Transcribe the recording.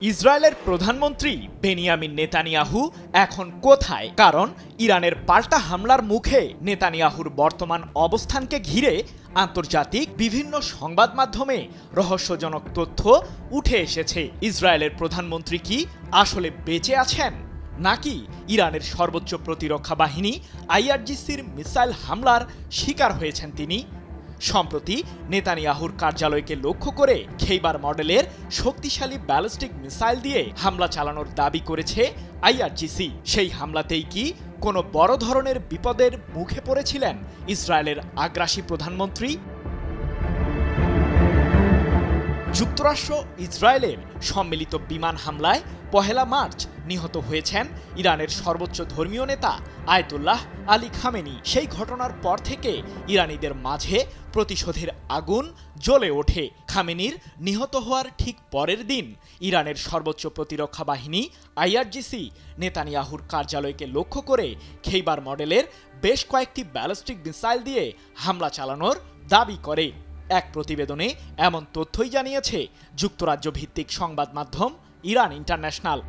ইসরায়েলের প্রধানমন্ত্রী Benjamin Netanyahu এখন কোথায়? কারণ ইরানের পাল্টা হামলার মুখে নেতানিয়াহুর বর্তমান অবস্থানকে ঘিরে আন্তর্জাতিক বিভিন্ন সংবাদ মাধ্যমে রহস্যজনক তথ্য উঠে এসেছে। ইসরায়েলের প্রধানমন্ত্রী কি আসলে বেঁচে আছেন, নাকি ইরানের সর্বোচ্চ প্রতিরক্ষা বাহিনী আইআরজিসির মিসাইল হামলার শিকার হয়েছেন তিনি? সম্প্রতি নেতানিয়াহুর কার্যালয়কে লক্ষ্য করে খেইবার মডেলের শক্তিশালী ব্যালিস্টিক মিসাইল দিয়ে হামলা চালানোর দাবি করেছে আইআরজিসি। সেই হামলাতেই কি কোনো বড় ধরনের বিপদের মুখে পড়েছিলেন ইসরায়েলের আগ্রাসী প্রধানমন্ত্রী? যুক্তরাষ্ট্র ইসরায়েলের সম্মিলিত বিমান হামলায় ১ মার্চ নিহত হয়েছেন ইরানের সর্বোচ্চ ধর্মীয় নেতা আয়াতুল্লাহ আলী খামেনি। সেই ঘটনার পর থেকে ইরানিদের মাঝে প্রতিশোধের আগুন জ্বলে ওঠে। খামেনির নিহত হওয়ার ঠিক পরের দিন ইরানের সর্বোচ্চ প্রতিরক্ষা বাহিনী আইআরজিসি নেতানিয়াহুর কার্যালয়কে লক্ষ্য করে খেইবার মডেলের বেশ কয়েকটি ব্যালিস্টিক মিসাইল দিয়ে হামলা চালানোর দাবি করে। এক প্রতিবেদনে এমন তথ্যই জানিয়েছে যুক্তরাজ্য ভিত্তিক সংবাদ মাধ্যম ইরান ইন্টারন্যাশনাল।